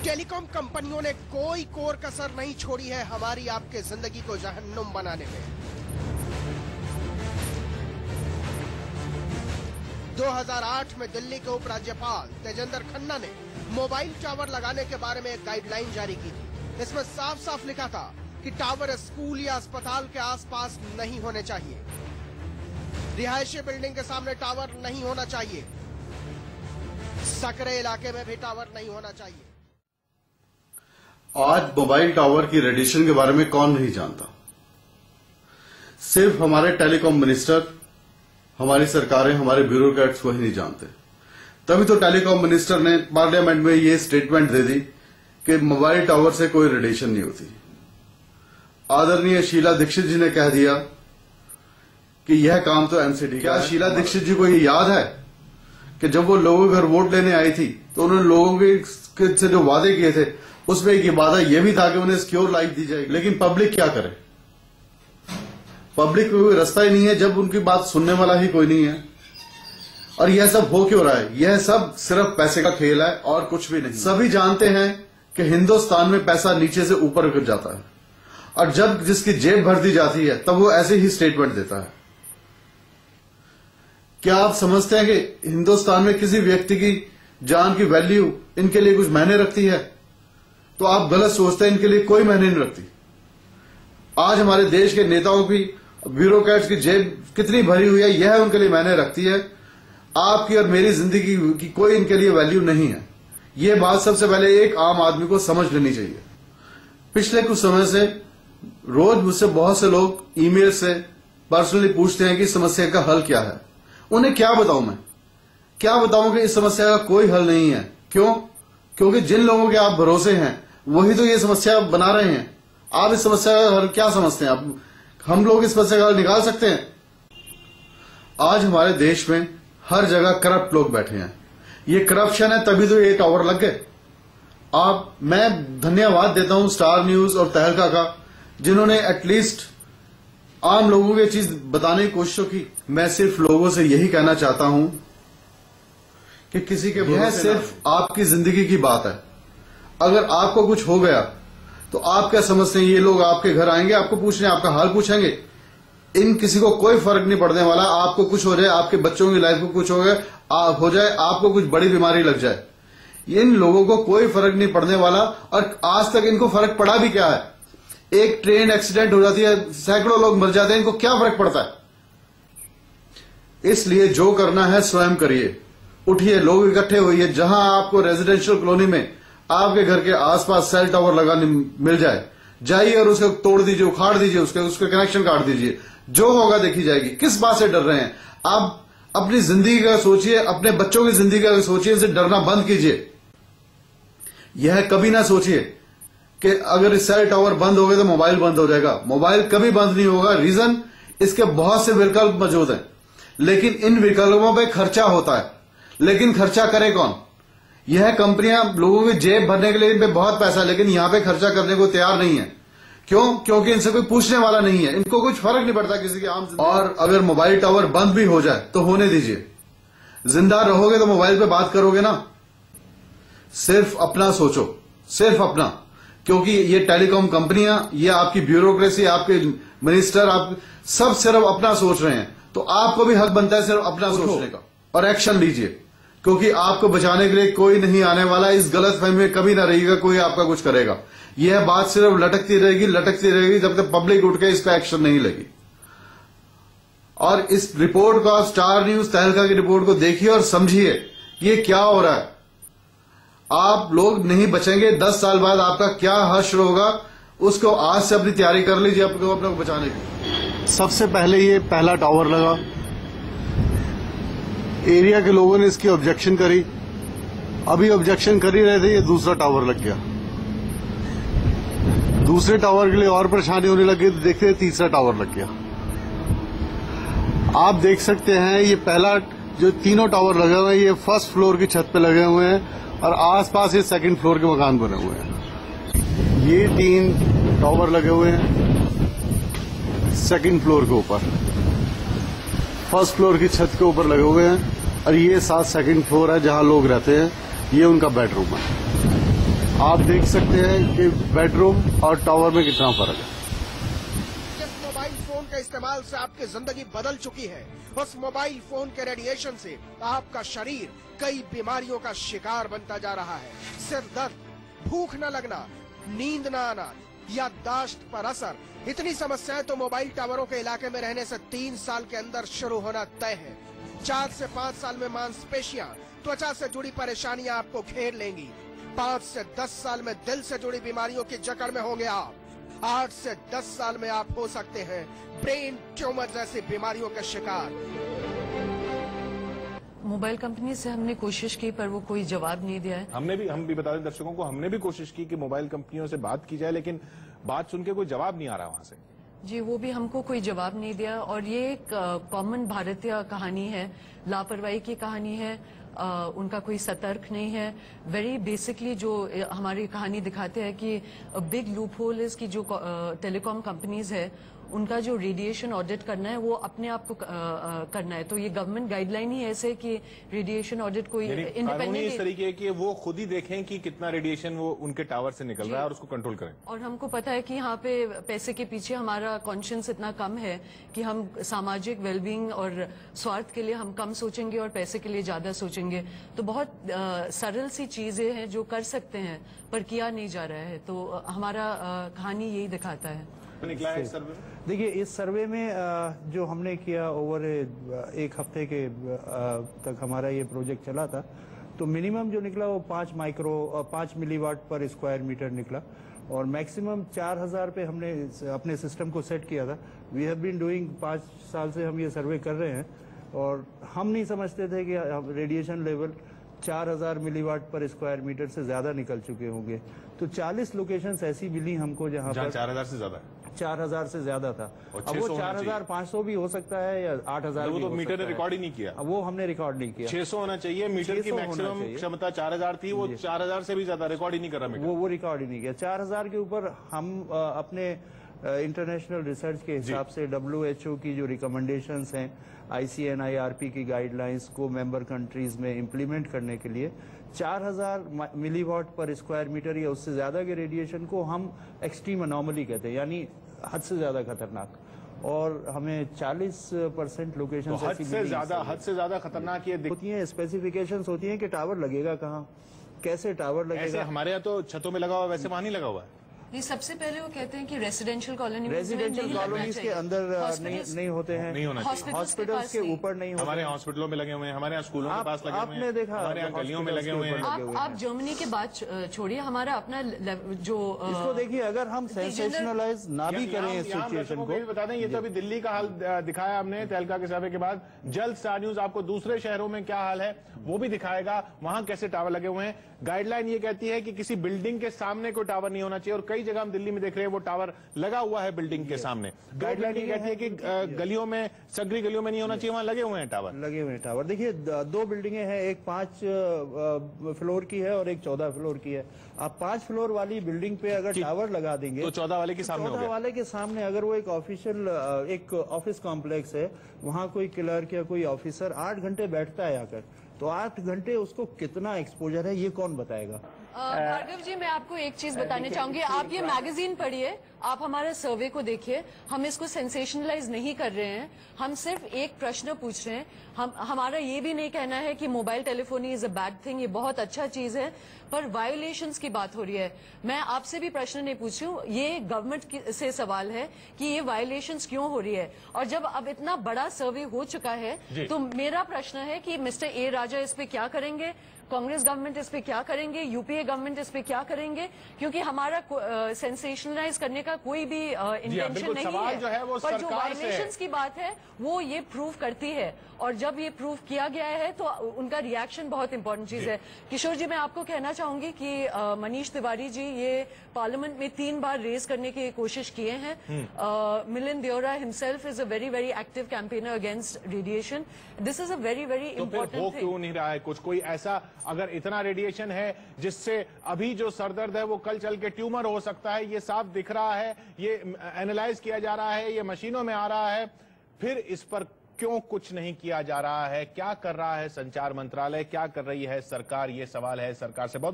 Telecom कंपनियों ने कोई कोर कसर नहीं छोड़ी है हमारी आपके जिंदगी को जहन्नुम बनाने में। 2008 में दिल्ली के उपराज्यपाल तेजेंद्र खन्ना ने मोबाइल टावर लगाने के बारे में एक गाइडलाइन जारी की थी। इसमें साफ साफ लिखा था कि टावर स्कूल या अस्पताल के आसपास नहीं होने चाहिए, रिहायशी बिल्डिंग के सामने टावर नहीं होना चाहिए, सकरे इलाके में भी टावर नहीं होना चाहिए। आज मोबाइल टावर की रेडिएशन के बारे में कौन नहीं जानता। सिर्फ हमारे टेलीकॉम मिनिस्टर, हमारी सरकारें, हमारे ब्यूरोक्रेट्स को ही नहीं जानते। तभी तो टेलीकॉम मिनिस्टर ने पार्लियामेंट में ये स्टेटमेंट दे दी कि मोबाइल टावर से कोई रेडिएशन नहीं होती। आदरणीय शीला दीक्षित जी ने कह दिया कि यह काम तो एमसीडी का। क्या शीला दीक्षित जी को ये याद है कि जब वो लोगों के घर वोट लेने आई थी तो उन्होंने लोगों के से जो वादे किए थे उसमें एक वादा यह भी था कि उन्हें सिक्योर लाइफ दी जाएगी। लेकिन पब्लिक क्या करे? पब्लिक को कोई रास्ता ही नहीं है जब उनकी बात सुनने वाला ही कोई नहीं है। और यह सब हो क्यों रहा है? यह सब सिर्फ पैसे का खेल है और कुछ भी नहीं। सभी जानते हैं कि हिंदुस्तान में पैसा नीचे से ऊपर गिर जाता है और जब जिसकी जेब भर दी जाती है तब वो ऐसे ही स्टेटमेंट देता है। क्या आप समझते हैं कि हिंदुस्तान में किसी व्यक्ति की जान की वैल्यू इनके लिए कुछ मायने रखती है? तो आप गलत सोचते हैं, इनके लिए कोई मायने नहीं रखती। आज हमारे देश के नेताओं की, ब्यूरोक्रेट्स की जेब कितनी भरी हुई है यह उनके लिए मायने रखती है। आपकी और मेरी जिंदगी की कोई इनके लिए वैल्यू नहीं है। यह बात सबसे पहले एक आम आदमी को समझ लेनी चाहिए। पिछले कुछ समय से रोज मुझसे बहुत से लोग ईमेल से पर्सनली पूछते हैं कि समस्या का हल क्या है। उन्हें क्या बताऊं मैं? क्या बताऊं कि इस समस्या का कोई हल नहीं है। क्यों? क्योंकि जिन लोगों के आप भरोसे हैं वही तो ये समस्या बना रहे हैं। आप इस समस्या का हल क्या समझते हैं? आप हम लोग इस समस्या का हल निकाल सकते हैं? आज हमारे देश में हर जगह करप्ट लोग बैठे हैं। ये करप्शन है तभी तो ये टावर लग गए। मैं धन्यवाद देता हूं स्टार न्यूज और तहलका का, जिन्होंने एटलीस्ट आम लोगों को ये चीज बताने की कोशिश की। मैं सिर्फ लोगों से यही कहना चाहता हूं कि किसी के यह सिर्फ आपकी जिंदगी की बात है। अगर आपको कुछ हो गया तो आप क्या समझते हैं ये लोग आपके घर आएंगे, आपको पूछने, आपका हाल पूछेंगे? इन किसी को कोई फर्क नहीं पड़ने वाला। आपको कुछ हो जाए, आपके बच्चों की लाइफ को कुछ हो जाए, आपको कुछ बड़ी बीमारी लग जाए, इन लोगों को कोई फर्क नहीं पड़ने वाला। और आज तक इनको फर्क पड़ा भी क्या है? एक ट्रेन एक्सीडेंट हो जाती है, सैकड़ों लोग मर जाते हैं, इनको क्या फर्क पड़ता है? इसलिए जो करना है स्वयं करिए। उठिए, लोग इकट्ठे होइए। जहां आपको रेजिडेंशियल कॉलोनी में आपके घर के आसपास सेल टावर लगाने मिल जाए, जाइए और उसको तोड़ दीजिए, उखाड़ दीजिए, उसके कनेक्शन काट दीजिए। जो होगा देखी जाएगी। किस बात से डर रहे हैं? आप अपनी जिंदगी का सोचिए, अपने बच्चों की जिंदगी का सोचिए, इनसे डरना बंद कीजिए। यह कभी ना सोचिए कि अगर सेल टावर बंद हो गए तो मोबाइल बंद हो जाएगा। मोबाइल कभी बंद नहीं होगा। रीजन, इसके बहुत से विकल्प मौजूद हैं, लेकिन इन विकल्पों पे खर्चा होता है। लेकिन खर्चा करे कौन? यह कंपनियां लोगों की जेब भरने के लिए इन पे बहुत पैसा है, लेकिन यहां पे खर्चा करने को तैयार नहीं है। क्यों? क्योंकि इनसे कोई पूछने वाला नहीं है। इनको कुछ फर्क नहीं पड़ता किसी की आम। और अगर मोबाइल टावर बंद भी हो जाए तो होने दीजिए। जिंदा रहोगे तो मोबाइल पे बात करोगे ना। सिर्फ अपना सोचो, सिर्फ अपना। क्योंकि ये टेलीकॉम कंपनियां, ये आपकी ब्यूरोक्रेसी, आपके मिनिस्टर, आप सब सिर्फ अपना सोच रहे हैं। तो आपको भी हक बनता है सिर्फ अपना सोचने का और एक्शन लीजिए। क्योंकि आपको बचाने के लिए कोई नहीं आने वाला। इस गलतफहमी में कभी ना रहिएगा कोई आपका कुछ करेगा। यह बात सिर्फ लटकती रहेगी जब तक पब्लिक उठ के इस पर एक्शन नहीं लेगी। और इस रिपोर्ट का, स्टार न्यूज तहलका की रिपोर्ट को देखिए और समझिए ये क्या हो रहा है। आप लोग नहीं बचेंगे। 10 साल बाद आपका क्या हश्र होगा, उसको आज से अपनी तैयारी कर लीजिए अपने को बचाने की। सबसे पहले ये पहला टावर लगा, एरिया के लोगों ने इसकी ऑब्जेक्शन करी। अभी ऑब्जेक्शन कर ही रहे थे, ये दूसरा टावर लग गया। दूसरे टावर के लिए और परेशानी होने लगी तो देखते तीसरा टावर लग गया। आप देख सकते हैं ये पहला जो तीनों टावर लगे हुए हैं ये फर्स्ट फ्लोर की छत पे लगे हुए हैं और आसपास ये सेकंड फ्लोर के मकान बने हुए हैं। ये 3 टावर लगे हुए हैं सेकंड फ्लोर के ऊपर, फर्स्ट फ्लोर की छत के ऊपर लगे हुए हैं। और ये 7 सेकंड फ्लोर है जहां लोग रहते हैं, ये उनका बेडरूम है। आप देख सकते हैं कि बेडरूम और टावर में कितना फर्क है। जिस मोबाइल फोन के इस्तेमाल से आपकी जिंदगी बदल चुकी है, उस मोबाइल फोन के रेडिएशन से आपका शरीर कई बीमारियों का शिकार बनता जा रहा है। सिर दर्द, भूख न लगना, नींद न आना, याददाश्त पर असर, इतनी समस्याएं तो मोबाइल टावरों के इलाके में रहने से 3 साल के अंदर शुरू होना तय है। 4 से 5 साल में मांसपेशियां, त्वचा से जुड़ी परेशानियां आपको घेर लेंगी। 5 से 10 साल में दिल से जुड़ी बीमारियों की जकड़ में होंगे आप। 8 से 10 साल में आप हो सकते हैं ब्रेन ट्यूमर जैसी बीमारियों के शिकार। मोबाइल कंपनी से हमने कोशिश की पर वो कोई जवाब नहीं दिया है। हम भी बता दें दर्शकों को, हमने भी कोशिश की कि मोबाइल कंपनियों से बात की जाए, लेकिन बात सुन के कोई जवाब नहीं आ रहा वहां से। जी, वो भी हमको कोई जवाब नहीं दिया। और ये एक कॉमन भारतीय कहानी है, लापरवाही की कहानी है। उनका कोई सतर्क नहीं है। वेरी बेसिकली जो हमारी कहानी दिखाते हैं कि बिग लूप होल इज की जो टेलीकॉम कंपनीज है उनका जो रेडिएशन ऑडिट करना है वो अपने आप को करना है। तो ये गवर्नमेंट गाइडलाइन ही ऐसे कि रेडिएशन ऑडिट कोई इंडिपेंडेंट इस तरीके है कि वो खुद ही देखें कि कितना रेडिएशन वो उनके टावर से निकल रहा है और उसको कंट्रोल करें। और हमको पता है कि यहाँ पे पैसे के पीछे हमारा कॉन्शियस इतना कम है कि हम सामाजिक वेलबींग और स्वार्थ के लिए हम कम सोचेंगे और पैसे के लिए ज्यादा सोचेंगे। तो बहुत सरल सी चीजें हैं जो कर सकते हैं पर किया नहीं जा रहा है। तो हमारा कहानी यही दिखाता है। निकला है सर्वे? देखिए, इस सर्वे में जो हमने किया ओवर एक हफ्ते के तक हमारा ये प्रोजेक्ट चला था, तो मिनिमम जो निकला वो 5 मिलीवाट पर स्क्वायर मीटर निकला और मैक्सिमम 4000 पे हमने अपने सिस्टम को सेट किया था। वी हैव बीन डूइंग 5 साल से हम ये सर्वे कर रहे हैं और हम नहीं समझते थे कि रेडिएशन लेवल 4000 मिलीवाट पर स्क्वायर मीटर से ज्यादा निकल चुके होंगे। तो 40 लोकेशंस ऐसी मिली हमको जहां पर 4000 से ज्यादा 4000 से ज्यादा था। अब वो 4500 भी हो सकता है या 8000 वो तो मीटर ने रिकॉर्ड ही नहीं किया। वो हमने रिकॉर्ड नहीं किया। 600 होना चाहिए। मीटर की मैक्सिमम क्षमता 4000 थी, वो 4000 से भी ज्यादा रिकॉर्ड ही नहीं कर रहा मीटर। वो रिकॉर्ड ही नहीं किया। 4000 के ऊपर हम अपने इंटरनेशनल रिसर्च के हिसाब से WHO की जो रिकमेंडेशंस हैं, ICNIRP की गाइडलाइंस को मेंबर कंट्रीज में इम्प्लीमेंट करने के लिए 4000 मिलीवाट पर स्क्वायर मीटर या उससे ज्यादा के रेडिएशन को हम एक्सट्रीम अनोमली कहते हैं, यानी हद से ज्यादा खतरनाक। और हमें 40% लोकेशन हद से ज्यादा खतरनाक ये होती है। स्पेसिफिकेशंस होती हैं कि टावर लगेगा कहाँ, कैसे टावर लगेगा। ऐसे हमारे यहाँ तो छतों में लगा हुआ, वैसे वहां नहीं लगा हुआ है। नहीं, सबसे पहले वो कहते हैं कि रेजिडेंशियल कॉलोनीज के अंदर नहीं होते हैं, नहीं होना चाहिए। हॉस्पिटल्स के ऊपर नहीं होते। हमारे हॉस्पिटलों में लगे हुए हैं, हमारे यहाँ स्कूलों के पास लगे हुए हैं, आपने देखा हमारे यहाँ गलियों में लगे हुए हैं। आप जर्मनी की बात छोड़िए, हमारा अपना जो इसको देखिए, अगर हम सेंसेशनलाइज ना भी करें इस सिचुएशन को। बता दें, ये तो अभी दिल्ली का हाल दिखाया हमने तहलका के सर्वे के बाद। जल्द स्टार न्यूज आपको दूसरे शहरों में क्या हाल है वो भी दिखाएगा, वहां कैसे टावर लगे हुए हैं। गाइडलाइन ये कहती है कि किसी बिल्डिंग के सामने कोई टावर नहीं होना चाहिए और कई जगह हम दिल्ली में देख रहे हैं वो टावर लगा हुआ है बिल्डिंग के सामने। गाइडलाइन ये कहती है कि गलियों में, सगरी गलियों में नहीं होना चाहिए, वहां लगे हुए हैं टावर। लगे हुए हैं टावर। देखिए, 2 बिल्डिंगें हैं, एक 5 फ्लोर की है और एक 14 फ्लोर की है। आप 5 फ्लोर वाली बिल्डिंग पे अगर टावर लगा देंगे तो 14 वाले के सामने, 14 वाले के सामने अगर वो एक ऑफिशियल एक ऑफिस कॉम्प्लेक्स है, वहां कोई क्लर्क या कोई ऑफिसर 8 घंटे बैठता है आकर, तो 8 घंटे उसको कितना एक्सपोजर है ये कौन बताएगा। भार्गव जी, मैं आपको एक चीज बताना चाहूंगी। आप ये मैगजीन पढ़िए, आप हमारा सर्वे को देखिए। हम इसको सेंसेशनलाइज नहीं कर रहे हैं, हम सिर्फ एक प्रश्न पूछ रहे हैं। हमारा ये भी नहीं कहना है कि mobile telephony is a bad thing, ये बहुत अच्छा चीज है, पर वायोलेशंस की बात हो रही है। मैं आपसे भी प्रश्न नहीं पूछ रही हूँ, ये गवर्नमेंट से सवाल है कि ये वायोलेशंस क्यों हो रही है। और जब अब इतना बड़ा सर्वे हो चुका है तो मेरा प्रश्न है कि मिस्टर ए राजा इस पे क्या करेंगे, कांग्रेस गवर्नमेंट इस पे क्या करेंगे, यूपीए गवर्नमेंट इस पे क्या करेंगे, क्योंकि हमारा सेंसेशनलाइज करने का कोई भी इंटेंशन नहीं है। जो है वो पर जो वायलेशंस की बात है वो ये प्रूव करती है, और जब ये प्रूव किया गया है तो उनका रिएक्शन बहुत इंपॉर्टेंट चीज है। किशोर जी, मैं आपको कहना चाहूंगी कि मनीष तिवारी जी ये पार्लियामेंट में 3 बार रेज करने की कोशिश किए हैं। Milind Deora himself is a very very active campaigner against radiation. This is a very very important thing. क्यों नहीं रहा है कुछ? कोई ऐसा, अगर इतना रेडिएशन है जिससे अभी जो सरदर्द है वो कल चल के ट्यूमर हो सकता है, ये साफ दिख रहा है, ये एनालाइज किया जा रहा है, ये मशीनों में आ रहा है, फिर इस पर क्यों कुछ नहीं किया जा रहा है? क्या कर रहा है संचार मंत्रालय, क्या कर रही है सरकार? ये सवाल है सरकार से। बहुत